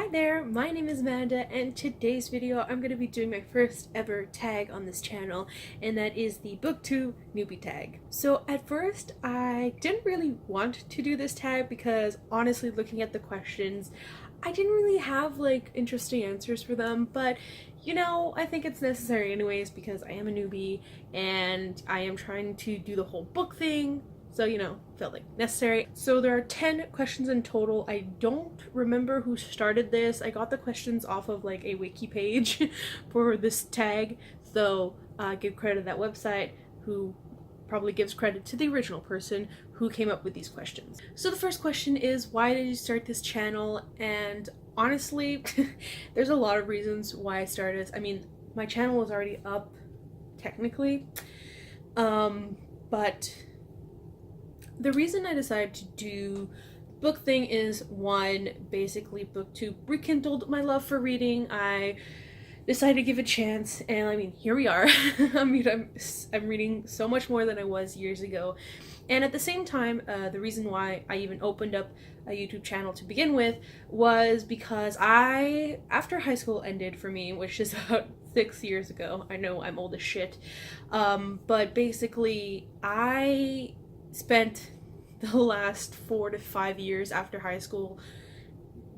Hi there, my name is Amanda, and today's video I'm going to be doing my first ever tag on this channel, and that is the Booktube Newbie TAG. So at first I didn't really want to do this tag because honestly, looking at the questions, I didn't really have like interesting answers for them, but you know, I think it's necessary anyways because I am a newbie and I am trying to do the whole book thing. So, you know, felt like necessary. So there are 10 questions in total. I don't remember who started this. I got the questions off of like a wiki page for this tag. So give credit to that website, who probably gives credit to the original person who came up with these questions. So the first question is, why did you start this channel? And honestly, there's a lot of reasons why I started this. I mean, my channel was already up technically, but the reason I decided to do book thing is, one, basically Booktube rekindled my love for reading. I decided to give it a chance, and I mean, here we are. I mean, I'm reading so much more than I was years ago. And at the same time, the reason why I even opened up a YouTube channel to begin with was because after high school ended for me, which is about 6 years ago, I know I'm old as shit, but basically I spent the last 4 to 5 years after high school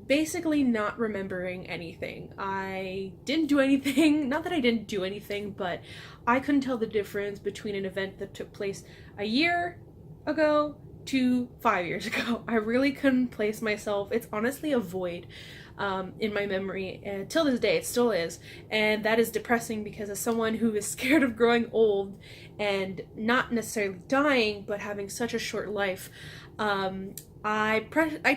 basically not remembering anything. I didn't do anything, not that I didn't do anything, but I couldn't tell the difference between an event that took place a year ago to 5 years ago. I really couldn't place myself. It's honestly a void in my memory, and till this day it still is, and that is depressing because as someone who is scared of growing old and not necessarily dying but having such a short life, I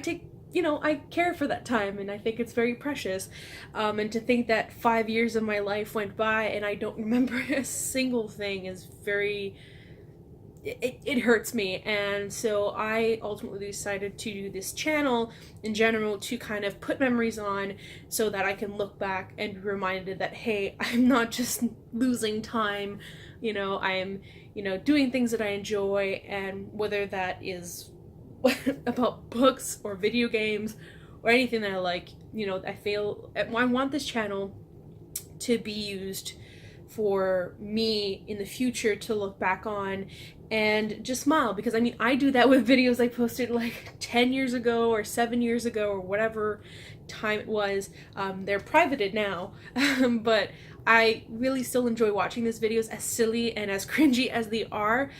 take, you know, I care for that time and I think it's very precious, and to think that 5 years of my life went by and I don't remember a single thing is very, it hurts me. And so I ultimately decided to do this channel in general to kind of put memories on so that I can look back and be reminded that, hey, I'm not just losing time, you know, I am, you know, doing things that I enjoy, and whether that is about books or video games or anything that I like, you know, I want this channel to be used for me in the future to look back on and just smile, because I mean, I do that with videos I posted like 10 years ago or 7 years ago or whatever time it was. They're privated now, but I really still enjoy watching these videos, as silly and as cringy as they are.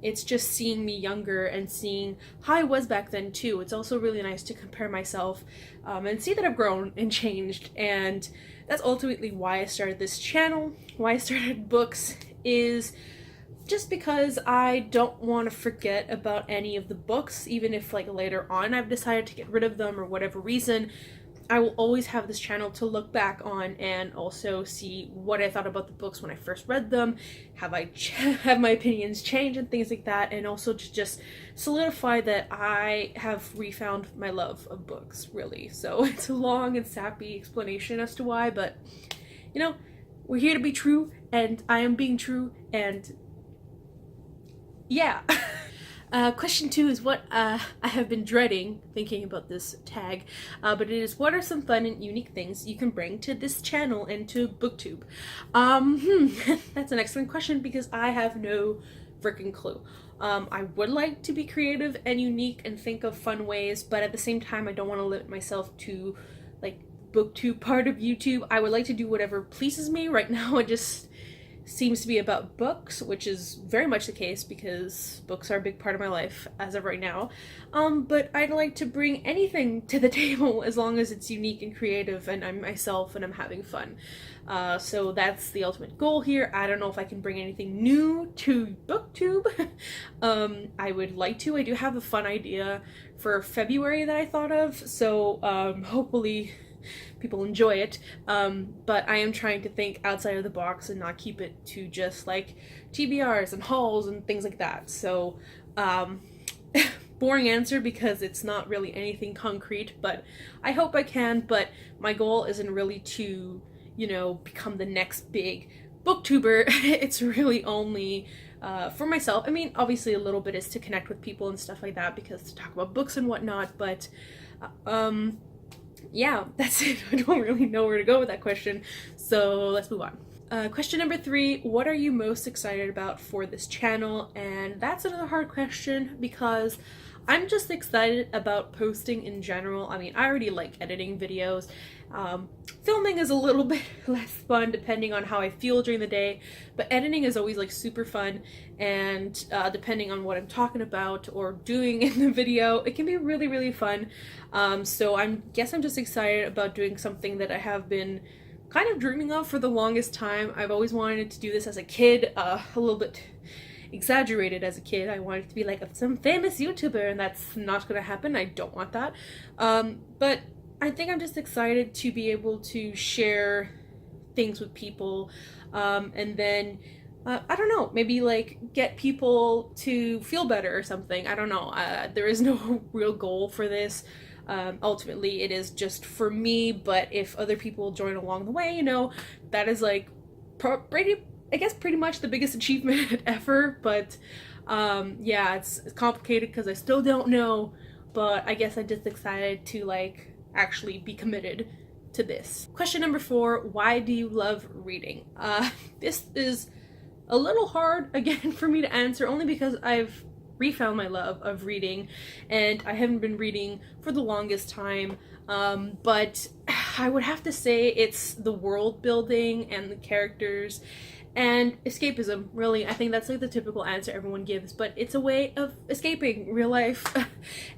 It's just seeing me younger and seeing how I was back then too. It's also really nice to compare myself and see that I've grown and changed, and that's ultimately why I started this channel. Why I started books is just because I don't want to forget about any of the books, even if like later on I've decided to get rid of them or whatever reason. I will always have this channel to look back on and also see what I thought about the books when I first read them. Have my opinions changed and things like that, and also to just solidify that I have refound my love of books, really. So it's a long and sappy explanation as to why, but you know, we're here to be true, and I am being true, and yeah. Question 2 is what I have been dreading thinking about this tag, but it is, what are some fun and unique things you can bring to this channel and to Booktube? That's an excellent question because I have no freaking clue. I would like to be creative and unique and think of fun ways, but at the same time I don't want to limit myself to like Booktube part of YouTube. I would like to do whatever pleases me. Right now it just seems to be about books, which is very much the case because books are a big part of my life as of right now. But I'd like to bring anything to the table as long as it's unique and creative and I'm myself and I'm having fun. So that's the ultimate goal here. I don't know if I can bring anything new to Booktube. I would like to. I do have a fun idea for February that I thought of, so hopefully people enjoy it, but I am trying to think outside of the box and not keep it to just like TBRs and hauls and things like that. So boring answer because it's not really anything concrete, but I hope I can. But my goal isn't really to, you know, become the next big booktuber. It's really only for myself. I mean, obviously a little bit is to connect with people and stuff like that, because to talk about books and whatnot, but yeah, that's it. I don't really know where to go with that question, so let's move on. Question number 3, what are you most excited about for this channel? And that's another hard question because I'm just excited about posting in general. I mean, I already like editing videos. Filming is a little bit less fun depending on how I feel during the day, but editing is always like super fun, and depending on what I'm talking about or doing in the video, it can be really, really fun. So I guess I'm just excited about doing something that I have been kind of dreaming of for the longest time. I've always wanted to do this as a kid, a little bit exaggerated as a kid. I wanted to be like some famous YouTuber, and that's not gonna happen. I don't want that. But I think I'm just excited to be able to share things with people, and then I don't know, maybe like get people to feel better or something. I don't know. There is no real goal for this. Ultimately it is just for me, but if other people join along the way, you know, that is like pretty much the biggest achievement ever. But yeah, it's complicated because I still don't know, but I guess I'm just excited to like actually be committed to this. Question number 4, why do you love reading? This is a little hard again for me to answer, only because I've refound my love of reading, and I haven't been reading for the longest time, but I would have to say it's the world building and the characters and escapism, really. I think that's like the typical answer everyone gives, but it's a way of escaping real life.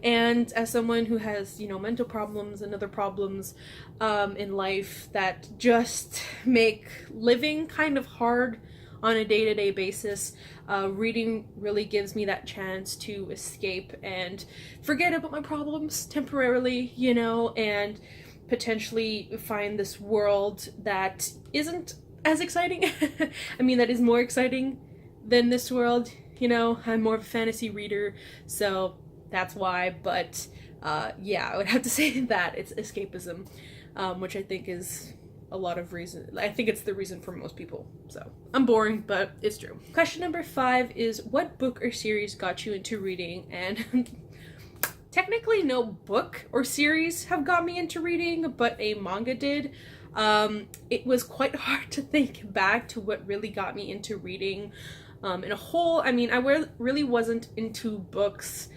And as someone who has, you know, mental problems and other problems in life that just make living kind of hard on a day-to-day basis, reading really gives me that chance to escape and forget about my problems temporarily, you know, and potentially find this world that isn't as exciting. I mean, that is more exciting than this world, you know. I'm more of a fantasy reader, so that's why. But yeah, I would have to say that it's escapism, which I think is a lot of reason. I think it's the reason for most people. So I'm boring, but it's true. Question number 5 is, what book or series got you into reading? And technically no book or series have got me into reading, but a manga did. It was quite hard to think back to what really got me into reading in a whole. I mean, I really wasn't into books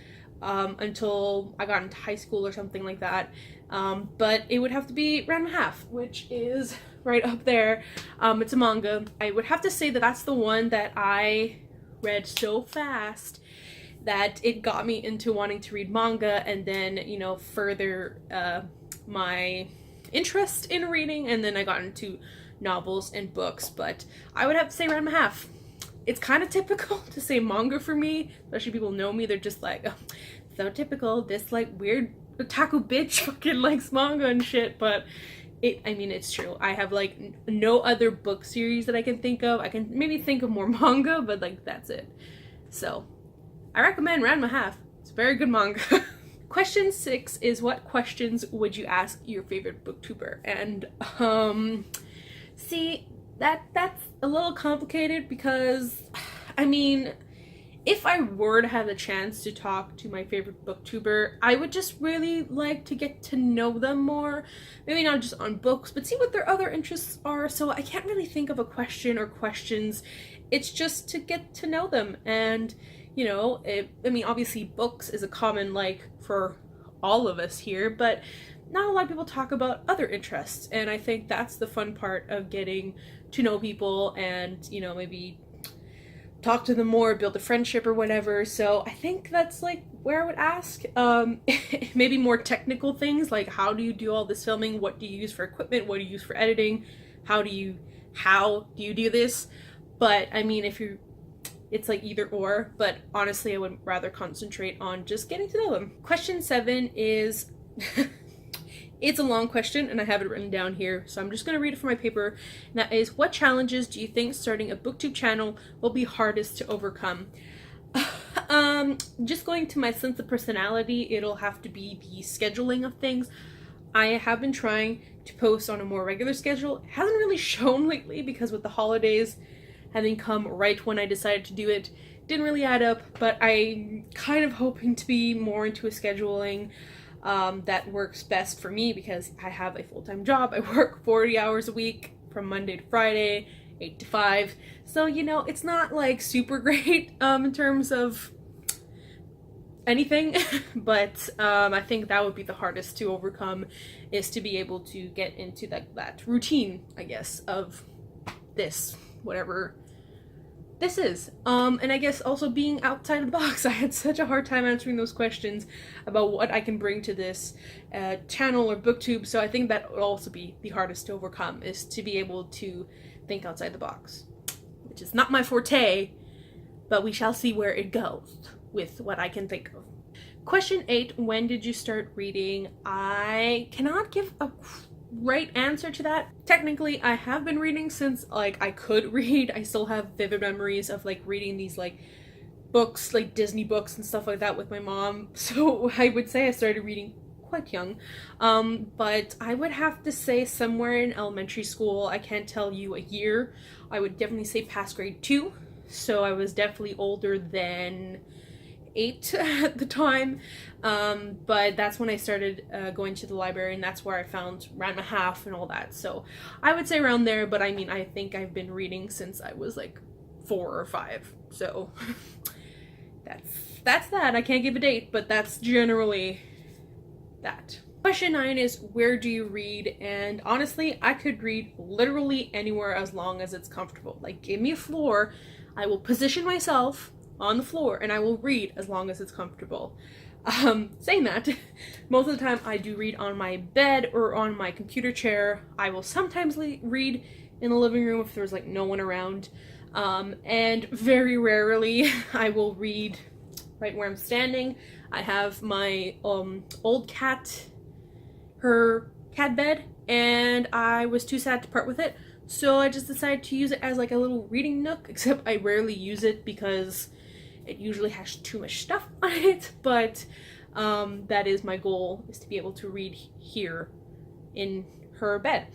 until I got into high school or something like that. But it would have to be Ranma Half, which is right up there. It's a manga. I would have to say that that's the one that I read so fast that it got me into wanting to read manga, and then, you know, further my interest in reading, and then I got into novels and books. But I would have to say Ranma Half. It's kind of typical to say manga for me, especially people know me. They're just like, oh, so typical, this like weird otaku bitch fucking likes manga and shit. But I mean, it's true. I have like no other book series that I can think of. I can maybe think of more manga, but like that's it. So I recommend Ranma Half. It's a very good manga. Question 6 is, what questions would you ask your favorite booktuber? And see, that's a little complicated because, I mean, if I were to have the chance to talk to my favorite booktuber, I would just really like to get to know them more. Maybe not just on books, but see what their other interests are. So I can't really think of a question or questions. It's just to get to know them. And, you know, I mean, obviously books is a common like for all of us here, but not a lot of people talk about other interests. And I think that's the fun part of getting to know people and, you know, maybe talk to them more, build a friendship or whatever. So I think that's like where I would ask. Maybe more technical things like, how do you do all this filming? What do you use for equipment? What do you use for editing? How do you do this? But I mean, it's like either or, but honestly I would rather concentrate on just getting to know them. Question 7 is it's a long question and I have it written down here, so I'm just going to read it from my paper. And that is, what challenges do you think starting a booktube channel will be hardest to overcome? Just going to my sense of personality, it'll have to be the scheduling of things. I have been trying to post on a more regular schedule. It hasn't really shown lately because with the holidays having come right when I decided to do it, didn't really add up, but I'm kind of hoping to be more into a scheduling. that works best for me because I have a full-time job. I work 40 hours a week from Monday to Friday, 8 to 5. So, you know, it's not like super great in terms of anything, but I think that would be the hardest to overcome, is to be able to get into that routine, I guess, of this, whatever this is. And I guess also being outside of the box. I had such a hard time answering those questions about what I can bring to this channel or booktube, so I think that would also be the hardest to overcome, is to be able to think outside the box, which is not my forte, but we shall see where it goes with what I can think of. Question 8, when did you start reading? I cannot give a right answer to that. Technically, I have been reading since like I could read. I still have vivid memories of like reading these like books, like Disney books and stuff like that with my mom. So I would say I started reading quite young. But I would have to say somewhere in elementary school. I can't tell you a year. I would definitely say past grade 2. So I was definitely older than 8 at the time, but that's when I started going to the library, and that's where I found Ran Half and all that. So I would say around there, but I mean, I think I've been reading since I was like 4 or 5. So that's that. I can't give a date, but that's generally that. Question 9 is, where do you read? And honestly, I could read literally anywhere as long as it's comfortable. Like, give me a floor, I will position myself on the floor and I will read as long as it's comfortable. Saying that, most of the time I do read on my bed or on my computer chair. I will sometimes read in the living room if there's like no one around, and very rarely I will read right where I'm standing. I have my old cat, her cat bed, and I was too sad to part with it, so I just decided to use it as like a little reading nook, except I rarely use it because it usually has too much stuff on it, but that is my goal, is to be able to read here in her bed.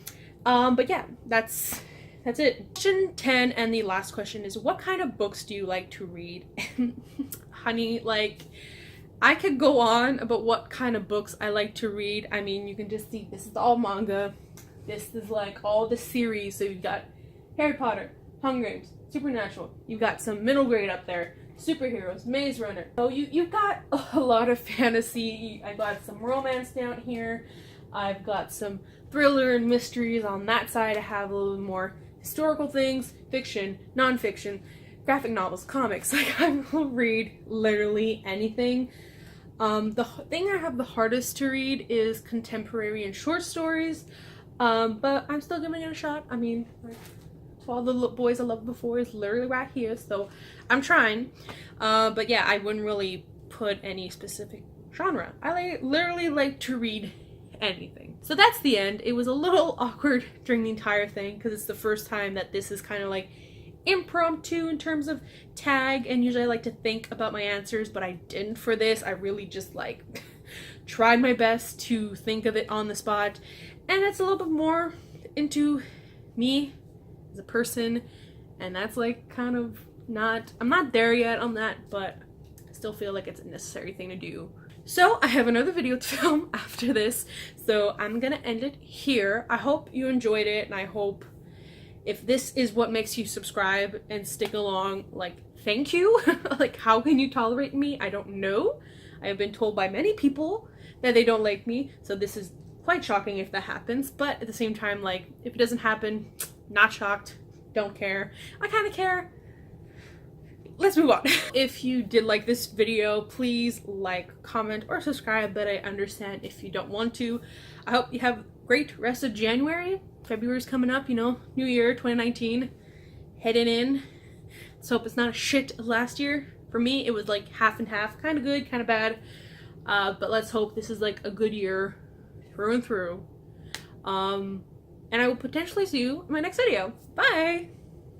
But yeah, that's it. Question 10 and the last question is, what kind of books do you like to read? Honey, like, I could go on about what kind of books I like to read. I mean, you can just see this is all manga. This is like all the series. So you've got Harry Potter, Hunger Games, Supernatural. You've got some middle grade up there. Superheroes, Maze Runner. So you've got a lot of fantasy. I got some romance down here. I've got some thriller and mysteries on that side. I have a little more historical things, fiction, non-fiction, graphic novels, comics. Like, I will read literally anything. The thing I have the hardest to read is contemporary and short stories, but I'm still giving it a shot. I mean, like, all the boys I loved before is literally right here, so I'm trying. But yeah, I wouldn't really put any specific genre. I literally like to read anything. So that's the end. It was a little awkward during the entire thing because it's the first time that this is kind of like impromptu in terms of tag, and usually I like to think about my answers, but I didn't for this. I really just like tried my best to think of it on the spot, and it's a little bit more into me as a person, and that's like kind of not, I'm not there yet on that, but I still feel like it's a necessary thing to do. So I have another video to film after this, so I'm gonna end it here. I hope you enjoyed it, and I hope if this is what makes you subscribe and stick along, like, thank you. Like, how can you tolerate me? I don't know. I have been told by many people that they don't like me, so this is quite shocking if that happens, but at the same time, like, if it doesn't happen, not shocked, don't care. I kind of care. Let's move on. If you did like this video, please like, comment, or subscribe, but I understand if you don't want to. I hope you have a great rest of January. February's coming up, you know, New Year 2019, heading in. Let's hope it's not a shit last year. For me, it was like half and half, kind of good, kind of bad, but let's hope this is like a good year through and through. And I will potentially see you in my next video. Bye!